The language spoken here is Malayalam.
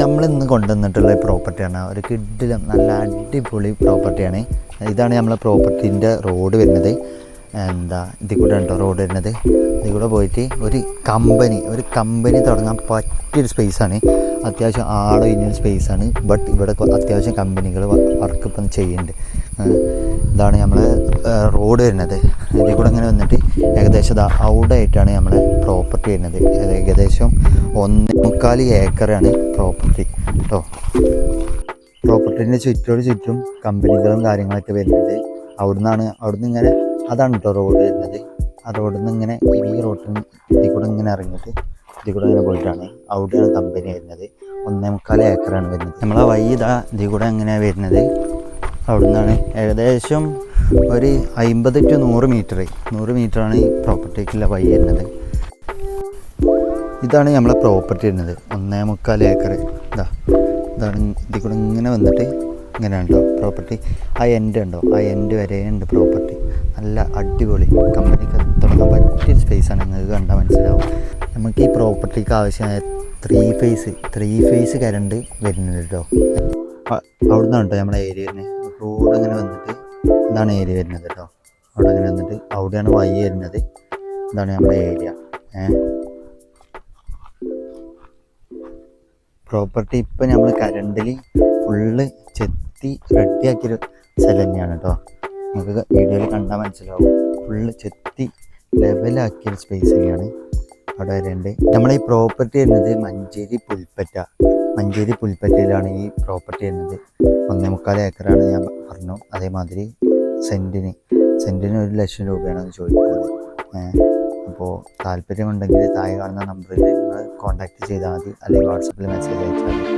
നമ്മളിന്ന് കൊണ്ടുവന്നിട്ടുള്ള പ്രോപ്പർട്ടിയാണ് ഒരു കിഡിലും നല്ല അടിപൊളി പ്രോപ്പർട്ടിയാണ്. ഇതാണ് നമ്മളെ പ്രോപ്പർട്ടീൻ്റെ റോഡ് വരുന്നത്. ഇതിൽ കൂടെ ഉണ്ടോ റോഡ് വരുന്നത്. ഇതിൽ കൂടെ പോയിട്ട് ഒരു കമ്പനി തുടങ്ങാൻ പറ്റിയൊരു സ്പേസാണ്. അത്യാവശ്യം ആളൊഴിഞ്ഞൊരു സ്പേസാണ്. ബട്ട് ഇവിടെ അത്യാവശ്യം കമ്പനികൾ വർക്ക് ഇപ്പം ചെയ്യുന്നുണ്ട്. ഇതാണ് നമ്മളെ റോഡ് വരുന്നത്. ഇതിൽ കൂടെ ഇങ്ങനെ വന്നിട്ട് ഏകദേശം ഔട്ട് ആയിട്ടാണ് നമ്മളെ പ്രോപ്പർട്ടി വരുന്നത്. ഏകദേശം 1.25 ഏക്കറാണ് പ്രോപ്പർട്ടി കേട്ടോ. പ്രോപ്പർട്ടീൻ്റെ ചുറ്റും കമ്പനികളും കാര്യങ്ങളൊക്കെ വരുന്നത്. അവിടുന്ന് ഇങ്ങനെ അതാണ് കേട്ടോ റോഡ് വരുന്നത്. ആ റോഡിൽ നിന്ന് ഇങ്ങനെ ഈ റോഡിൽ ഇതിൽ കൂടെ ഇങ്ങനെ ഇറങ്ങിയിട്ട് ഇതിൽ കൂടെ ഇങ്ങനെ പോയിട്ടാണ് അവിടെയാണ് കമ്പനി വരുന്നത്. 1.25 ഏക്കറാണ് വരുന്നത്. നമ്മളെ വഴി ഇതിൽ കൂടെ എങ്ങനെയാണ് വരുന്നത്. അവിടെ നിന്നാണ് ഏകദേശം ഒരു 50 to 100 മീറ്ററാണ് ഈ പ്രോപ്പർട്ടിക്കുള്ള വഴി വരുന്നത്. ഇതാണ് നമ്മളെ പ്രോപ്പർട്ടി വരുന്നത്. 1.25 ഏക്കർ. ഇതാണ് ഇതിൽ കൂടെ ഇങ്ങനെ വന്നിട്ട് ഇങ്ങനെ ഉണ്ടോ പ്രോപ്പർട്ടി. ആ എൻഡ് വരെ ഉണ്ട് പ്രോപ്പർട്ടി. നല്ല അടിപൊളി കമ്പനിക്ക് തുടങ്ങാൻ പറ്റിയ സ്പേസാണ്. നിങ്ങൾക്ക് കണ്ടാൽ മനസ്സിലാവും. നമുക്ക് ഈ പ്രോപ്പർട്ടിക്ക് ആവശ്യമായ 3 ഫേസ് കറണ്ട് വരുന്നുണ്ട് കേട്ടോ. അവിടെ നിന്നാണ് കേട്ടോ നമ്മളെ ഏരിയ വരുന്നത്. റോഡ് ഇങ്ങനെ വന്നിട്ട് ഇതാണ് ഏരിയ വരുന്നത് കേട്ടോ. അവിടെ ഇങ്ങനെ വന്നിട്ട് അവിടെയാണ് വഴി വരുന്നത്. ഇതാണ് നമ്മുടെ ഏരിയ. പ്രോപ്പർട്ടി ഇപ്പം നമ്മൾ കറണ്ടിൽ ഫുള്ള് ചെത്തി റെഡിയാക്കിയൊരു സ്ഥലം തന്നെയാണ് കേട്ടോ. നമുക്ക് വീഡിയോയിൽ കണ്ടാൽ മനസ്സിലാവും. ഫുള്ള് ചെത്തി ലെവലാക്കിയൊരു സ്പേസ് തന്നെയാണ് അവിടെ വരേണ്ടത്. നമ്മളെ ഈ പ്രോപ്പർട്ടി വരുന്നത് മഞ്ചേരി പുൽപ്പറ്റയിലാണ് ഈ പ്രോപ്പർട്ടി വരുന്നത്. 1.25 ഏക്കറാണ് ഞാൻ പറഞ്ഞു. അതേമാതിരി സെൻറ്റിന് 1 ലക്ഷം രൂപയാണ് ചോദിക്കുന്നത്. അപ്പോൾ താല്പര്യമുണ്ടെങ്കിൽ താഴെ കാണുന്ന നമ്പറിൽ നിങ്ങൾ കോൺടാക്റ്റ് ചെയ്താൽ മതി, അല്ലെങ്കിൽ വാട്സപ്പിൽ മെസ്സേജ് അയച്ചാൽ മതി.